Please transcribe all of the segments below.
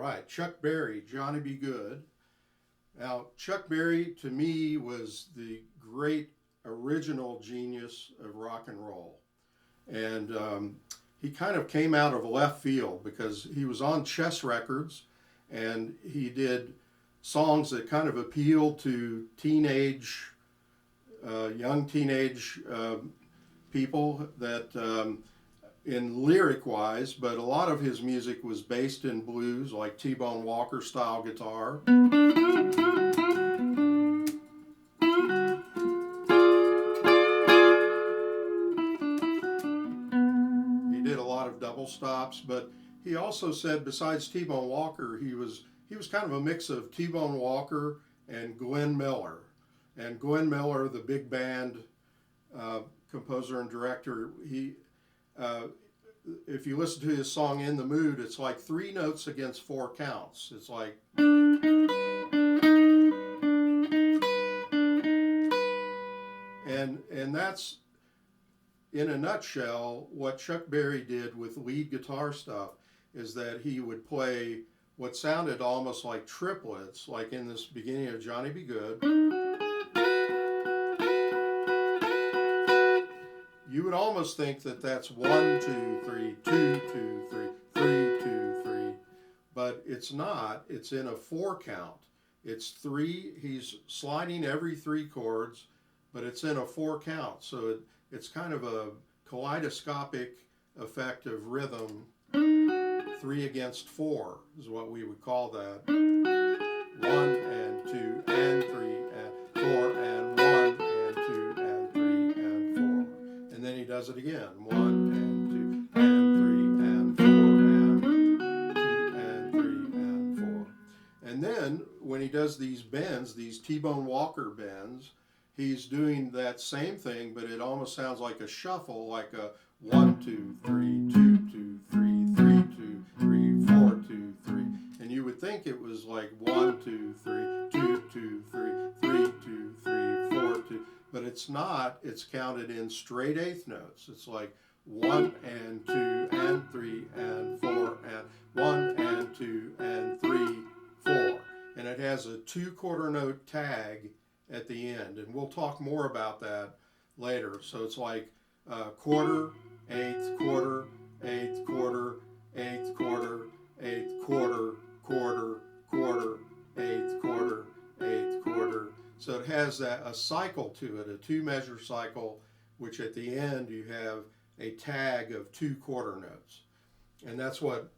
right, Chuck Berry, Johnny B. Goode. Now, Chuck Berry, to me, was the great original genius of rock and roll. And he kind of came out of left field because he was on Chess Records and he did songs that kind of appealed to young teenage people that in lyric wise, but a lot of his music was based in blues, like T-Bone Walker style guitar. He did a lot of double stops, but he also said besides T-Bone Walker, he was kind of a mix of T-Bone Walker and Glenn Miller. And Glenn Miller, the big band composer and director, if you listen to his song In the Mood, it's like 3 notes against 4 counts. It's like, and that's in a nutshell what Chuck Berry did with lead guitar stuff, is that he would play what sounded almost like triplets, like in this beginning of Johnny B. Goode. You would almost think that that's 1, 2, 3, 2, 2, 3, 3, 2, 3, but it's not. It's in a 4 count. It's 3. He's sliding every 3 chords, but it's in a 4 count. So it's kind of a kaleidoscopic effect of rhythm. 3 against 4 is what we would call that. 1 and 2 and 3 and 4 and 1 and 2 and 3 and 4. And then he does it again. 1 and 2 and 3 and 4 and 2 and 3 and 4. And then when he does these bends, these T-Bone Walker bends, he's doing that same thing, but it almost sounds like a shuffle, like a 1, 2, 3, 2, 2, 3, 3, 2, 3, 4, 2, 3. And you would think it was like 1, 2, 3, 2, 2, 3, 3, 2, 3, 4, 2. But it's not. It's counted in straight eighth notes. It's like 1 and 2 and 3 and 4 and 1 and 2 and 3, 4. And it has a 2 quarter note tag at the end. And we'll talk more about that later. So it's like quarter, eighth, quarter, eighth, quarter, eighth, quarter, eighth, quarter, quarter, quarter, eighth, quarter, eighth, quarter. So it has a cycle to it, a 2-measure cycle, which at the end you have a tag of 2 quarter notes. And that's what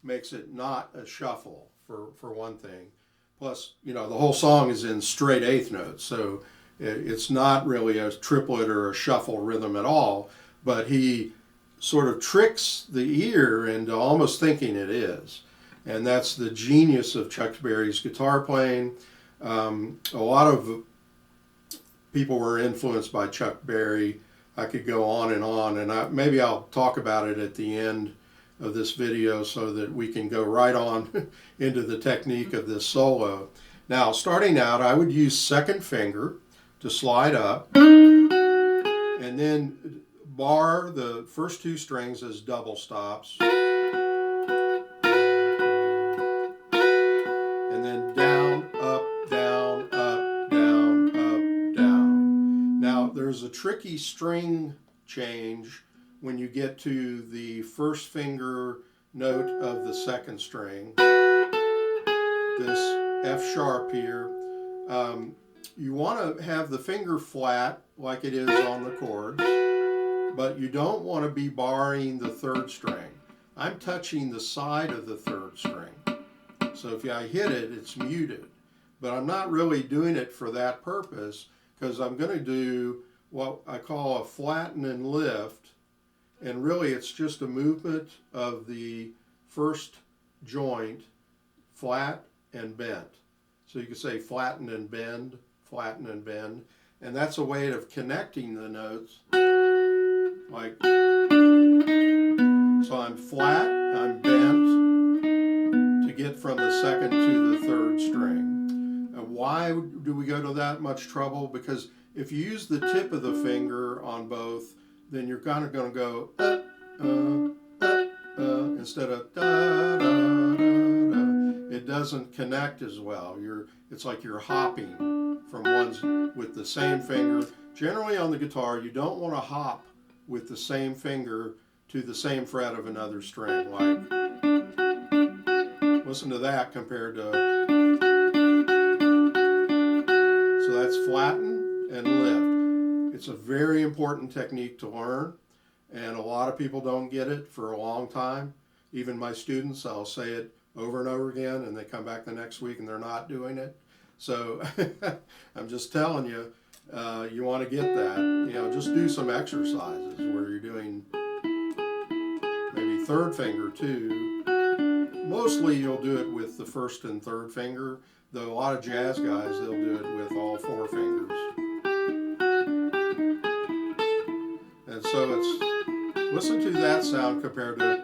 makes it not a shuffle, for one thing. Plus, the whole song is in straight eighth notes, so it's not really a triplet or a shuffle rhythm at all, but he sort of tricks the ear into almost thinking it is. And that's the genius of Chuck Berry's guitar playing. A lot of people were influenced by Chuck Berry. I could go on, and maybe I'll talk about it at the end of this video so that we can go right on into the technique of this solo. Now, starting out, I would use second finger to slide up, and then bar the first 2 strings as double stops, and then down, up, down, up, down, up, down. Now, there's a tricky string change when you get to the first finger note of the second string, this F sharp here. You want to have the finger flat like it is on the chords, but you don't want to be barring the 3rd string. I'm touching the side of the 3rd string. So if I hit it, it's muted. But I'm not really doing it for that purpose, because I'm going to do what I call a flatten and lift. And really it's just a movement of the first joint, flat and bent. So you could say flatten and bend, flatten and bend. And that's a way of connecting the notes. Like, so I'm flat, I'm bent to get from the 2nd to the 3rd string. And why do we go to that much trouble? Because if you use the tip of the finger on both, then you're kind of going to go instead of da da da da. doesn't connect as well. It's like you're hopping from one with the same finger. Generally on the guitar, you don't want to hop with the same finger to the same fret of another string. Like, listen to that compared to, so that's flatten and lift. It's a very important technique to learn, and a lot of people don't get it for a long time. Even my students, I'll say it over and over again, and they come back the next week and they're not doing it. So I'm just telling you, you want to get that. You know, just do some exercises where you're doing maybe third finger too. Mostly you'll do it with the first and third finger, though a lot of jazz guys, they'll do it with all four fingers. And so it's, listen to that sound compared to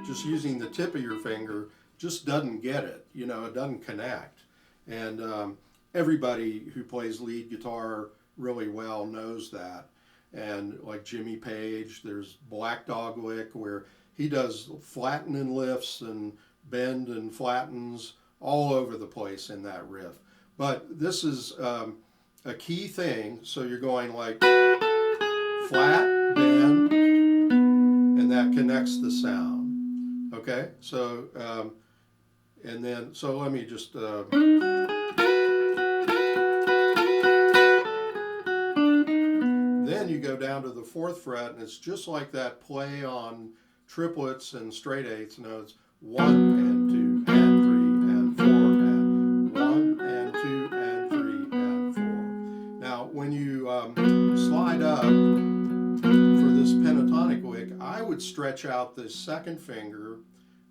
just using the tip of your finger. Just doesn't get it, you know, it doesn't connect. And everybody who plays lead guitar really well knows that. And like Jimmy Page, there's Black Dog Lick where he does flatten and lifts and bend and flattens all over the place in that riff. But this is a key thing, so you're going like flat, bend, and that connects the sound. Okay, so and then, so let me just, then you go down to the fourth fret, and it's just like that play on triplets and straight eighths notes. 1 and 2 and 3 and 4 and 1 and 2 and 3 and 4. Now, when you slide up for this pentatonic lick, I would stretch out the second finger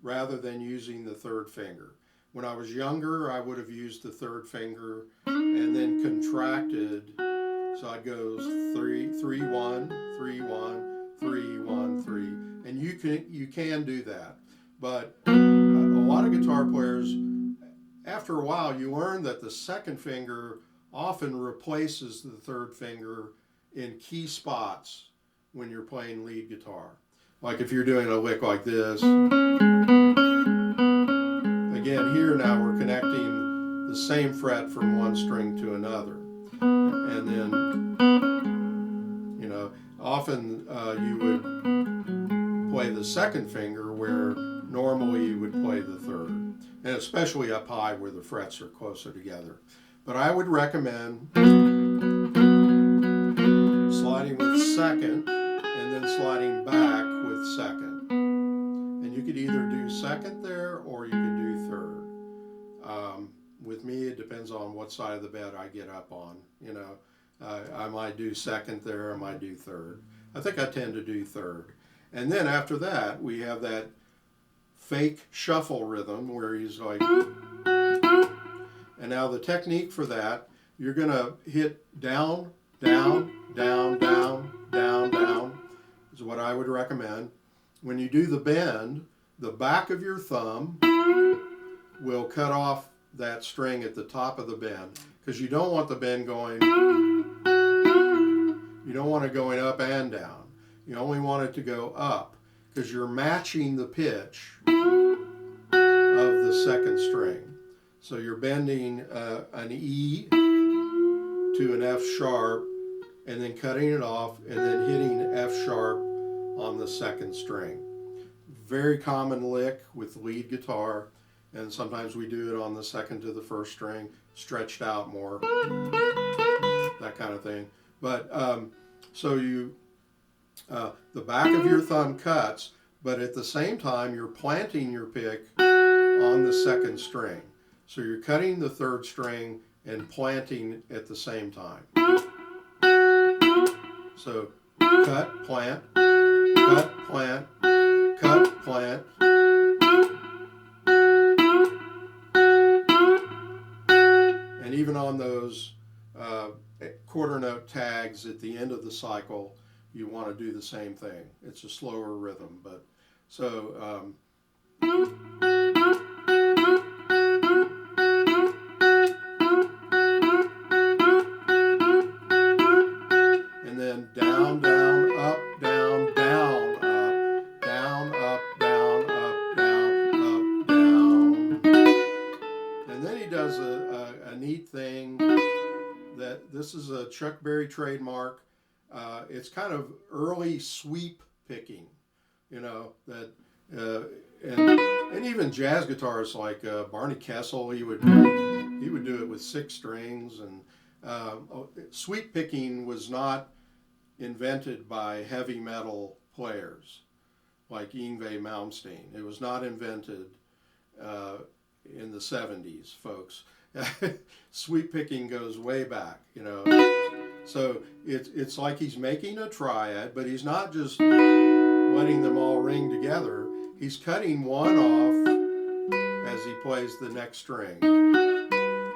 rather than using the third finger. When I was younger, I would have used the third finger and then contracted. So I'd go 3, 3, 1, 3, 1, 3, 1, 3, and you can do that. But a lot of guitar players, after a while, you learn that the second finger often replaces the third finger in key spots when you're playing lead guitar. Like if you're doing a lick like this. Again, here now we're connecting the same fret from one string to another. And then, you know, often you would play the second finger where normally you would play the third. And especially up high where the frets are closer together. But I would recommend sliding with second and then sliding back with second. And you could either do second there or you could do third. With me, it depends on what side of the bed I get up on. You know, I might do second there, I might do third. I think I tend to do third. And then after that, we have that fake shuffle rhythm where he's like, and now the technique for that, you're gonna hit down, down, down, down, down, down, is what I would recommend. When you do the bend, the back of your thumb will cut off that string at the top of the bend, because you don't want the bend going, you don't want it going up and down. You only want it to go up, because you're matching the pitch of the second string. So you're bending an E to an F sharp, and then cutting it off, and then hitting F sharp on the second string. Very common lick with lead guitar, and sometimes we do it on the second to the first string, stretched out more, that kind of thing. But so you, the back of your thumb cuts, but at the same time you're planting your pick on the second string. So you're cutting the third string and planting at the same time. So cut, plant, cut, plant, cut, plant. And even on those quarter note tags at the end of the cycle, you want to do the same thing. It's a slower rhythm, but so and then down, down, up, down, down, up, down, up, down, up, this is a Chuck Berry trademark. It's kind of early sweep picking, you know, that and even jazz guitarists like Barney Kessel, he would do it with 6 strings. And sweep picking was not invented by heavy metal players like Yngwie Malmsteen. It was not invented in the 70s, folks. Sweep picking goes way back, you know. So it's like he's making a triad, but he's not just letting them all ring together. He's cutting one off as he plays the next string.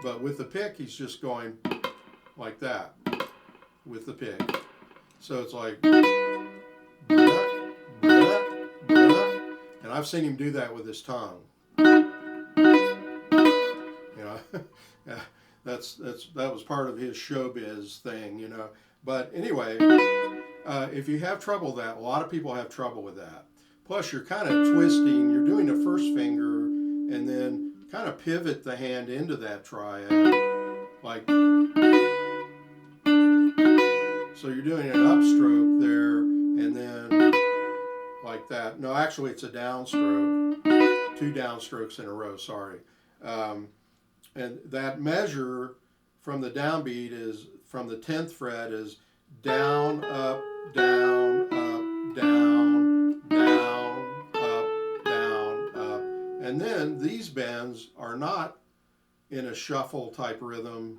But with the pick, he's just going like that with the pick. So it's like, and I've seen him do that with his tongue. You know, that was part of his showbiz thing, you know. But anyway, if you have trouble with that, a lot of people have trouble with that. Plus, you're kind of twisting. You're doing the first finger, and then kind of pivot the hand into that triad, like. So you're doing an upstroke there, and then like that. No, actually, it's a downstroke. 2 downstrokes in a row. Sorry. And that measure from the downbeat is from the 10th fret is down, up, down, up, down, down, up, down, up. And then these bends are not in a shuffle type rhythm.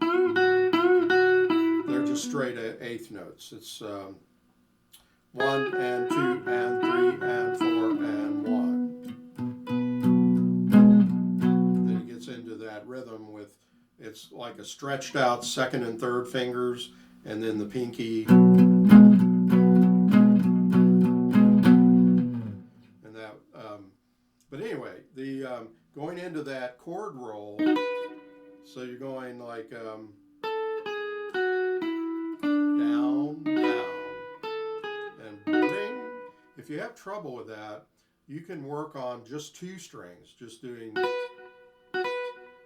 They're just straight 8th notes. It's 1 and 2 and 3 and 4 and 1. Then it gets into that rhythm with, it's like a stretched out 2nd and 3rd fingers, and then the pinky. And that, but anyway, the going into that chord roll, so you're going like down, down, and ring. If you have trouble with that, you can work on just 2 strings, just doing.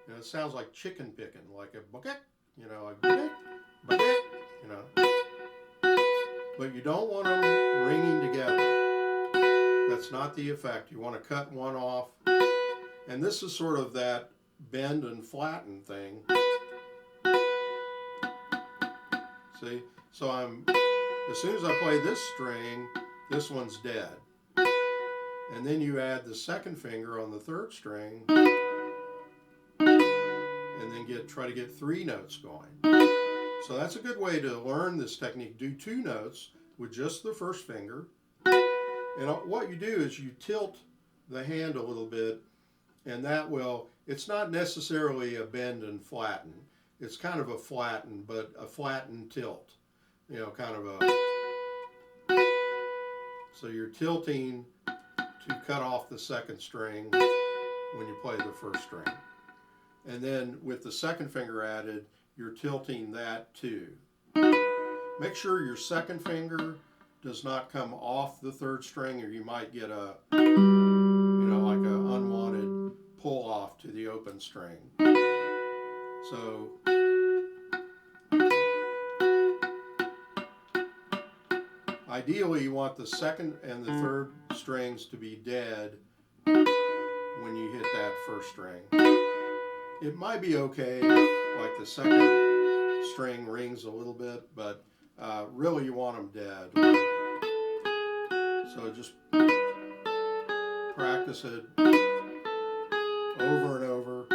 You know, it sounds like chicken picking, like a bucket, you know, like bucket, bucket, you know. But you don't want them ringing together. That's not the effect. You want to cut one off. And this is sort of that bend and flatten thing. See? So as soon as I play this string, this one's dead. And then you add the 2nd finger on the 3rd string, and then try to get 3 notes going. So that's a good way to learn this technique. Do 2 notes with just the 1st finger. And what you do is you tilt the hand a little bit, and that will, it's not necessarily a bend and flatten. It's kind of a flatten, but a flatten tilt. You know, kind of a, so you're tilting to cut off the 2nd string when you play the 1st string. And then with the 2nd finger added, you're tilting that too. Make sure your 2nd finger does not come off the 3rd string, or you might get a, you know, like an unwanted pull off to the open string. So ideally you want the 2nd and the 3rd strings to be dead when you hit that 1st string. It might be okay if like the 2nd string rings a little bit, but really you want them dead. So just practice it over and over,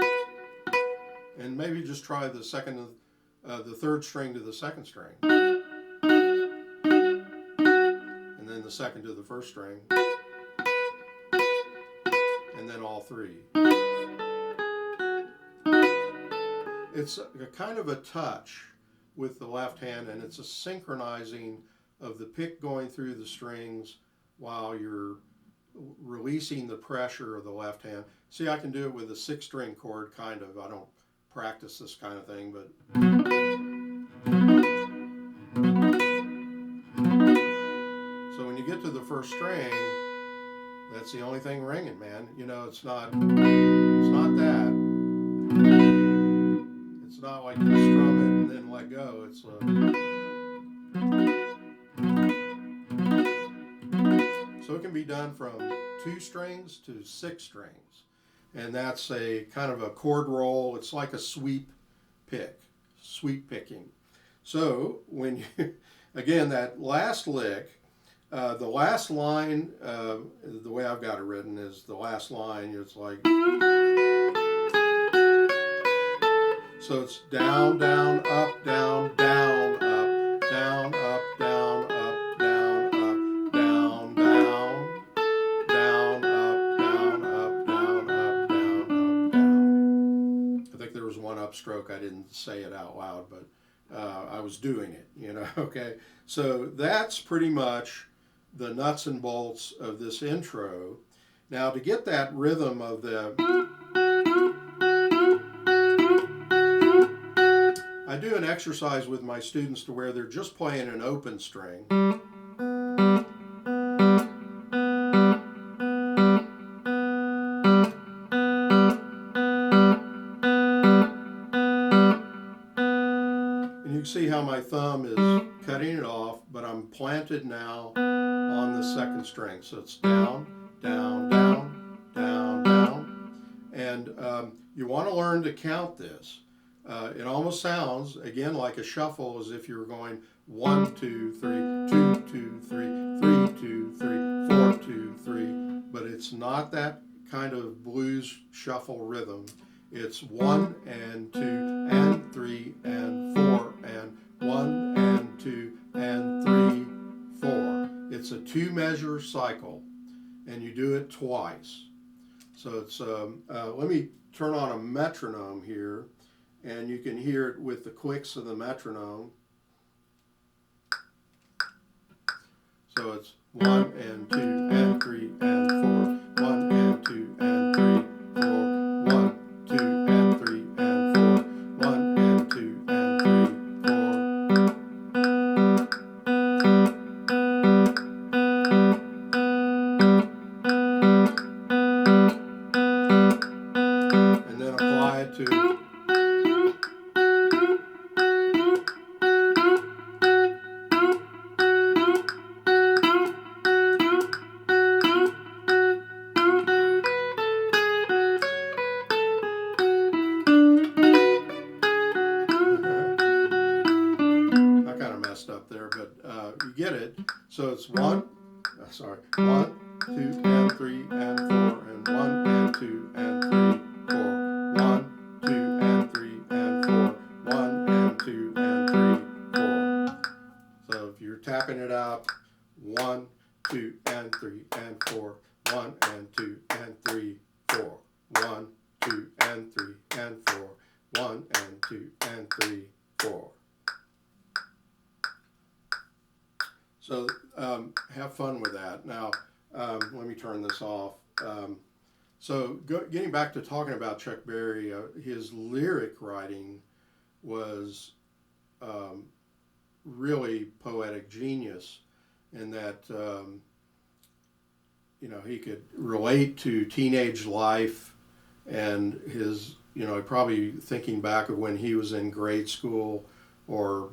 and maybe just try the 3rd string to the 2nd string, and then the 2nd to the 1st string, and then all 3. It's a kind of a touch with the left hand, and it's a synchronizing of the pick going through the strings while you're releasing the pressure of the left hand. See, I can do it with a 6-string chord, kind of. I don't practice this kind of thing, but. So when you get to the 1st string, that's the only thing ringing, man. You know, it's not that. It's It's not like you strum it and then let go. It's so it can be done from 2 strings to 6 strings, and that's a kind of a chord roll. It's like a sweep picking. So when you again, that last lick, the last line, the way I've got it written is the last line. It's like, so it's down, down, up, down, down, up, down, up, down, up, down, up, down, down, down, up, down, up, down, up, down, up, down. I think there was one upstroke. I didn't say it out loud, but I was doing it, okay? So that's pretty much the nuts and bolts of this intro. Now, to get that rhythm of the, I do an exercise with my students to where they're just playing an open string. And you can see how my thumb is cutting it off, but I'm planted now on the second string. So it's down, down, down, down, down. And you want to learn to count this. It almost sounds, again, like a shuffle, as if you were going 1, 2, 3, 2, 2, 3, 3, 2, 3, 4, 2, 3. But it's not that kind of blues shuffle rhythm. It's 1 and 2 and 3 and 4 and 1 and 2 and 3, 4. It's a 2-measure cycle, and you do it twice. So it's, let me turn on a metronome here, and you can hear it with the clicks of the metronome. So it's 1 and 2 and 3 and 4, 1 and 2 and 3, 4, 1, 2 and 3 and 4, 1 and 2 and 3, 4. And then apply it to up there, but you get it. So it's 1, 2 and 3 and 4, and 1 and 2 and 3, 4, 1, 2 and 3 and 4, 1 and 2 and 3, 4. So if you're tapping it out, 1, 2 and 3 and 4, 1 and 2 and 3, 4, 1, 2 and 3 and 4, 1 and 2 and 3, 4. So have fun with that. Now, let me turn this off. Getting back to talking about Chuck Berry, his lyric writing was really poetic genius in that, he could relate to teenage life and his, probably thinking back of when he was in grade school or,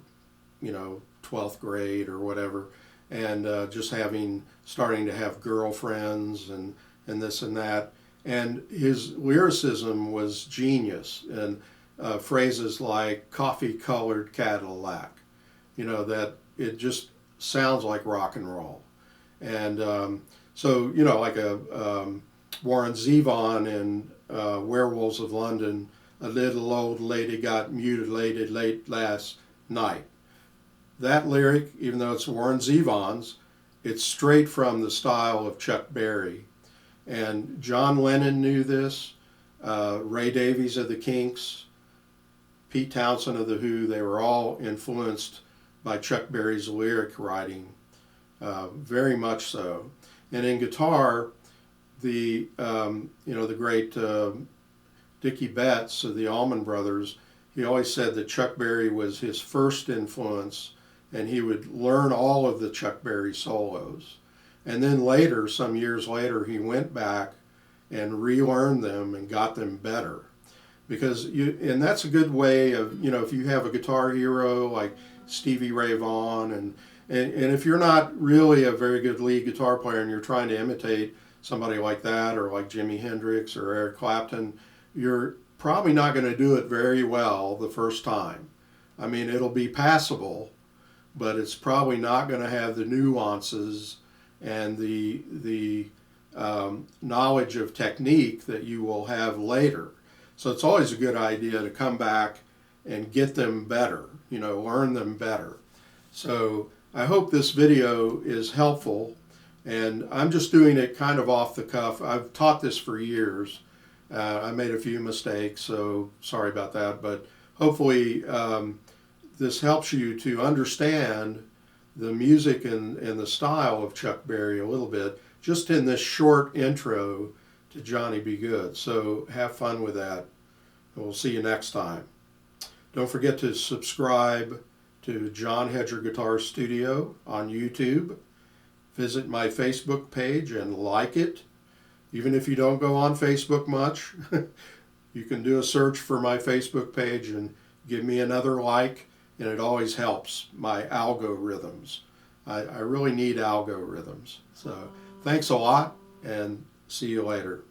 12th grade or whatever, and just starting to have girlfriends and this and that. And his lyricism was genius, and phrases like coffee-colored Cadillac, that it just sounds like rock and roll. And like a Warren Zevon in Werewolves of London, a little old lady got mutilated late last night. That lyric, even though it's Warren Zevon's, it's straight from the style of Chuck Berry. And John Lennon knew this, Ray Davies of the Kinks, Pete Townsend of The Who, they were all influenced by Chuck Berry's lyric writing, very much so. And in guitar, the great Dickie Betts of the Allman Brothers, he always said that Chuck Berry was his first influence, and he would learn all of the Chuck Berry solos. And then later, some years later, he went back and relearned them and got them better. because and that's a good way of, if you have a guitar hero like Stevie Ray Vaughan, and if you're not really a very good lead guitar player and you're trying to imitate somebody like that, or like Jimi Hendrix or Eric Clapton, you're probably not going to do it very well the first time. I mean, it'll be passable, but it's probably not going to have the nuances and the knowledge of technique that you will have later. So it's always a good idea to come back and get them better, learn them better. So I hope this video is helpful, and I'm just doing it kind of off the cuff. I've taught this for years. I made a few mistakes, so sorry about that, but hopefully this helps you to understand the music and the style of Chuck Berry a little bit, just in this short intro to Johnny B. Goode. So have fun with that, and we'll see you next time. Don't forget to subscribe to John Hedger Guitar Studio on YouTube. Visit my Facebook page and like it. Even if you don't go on Facebook much, you can do a search for my Facebook page and give me another like, and it always helps my algorithms. I really need algorithms. So thanks a lot, and see you later.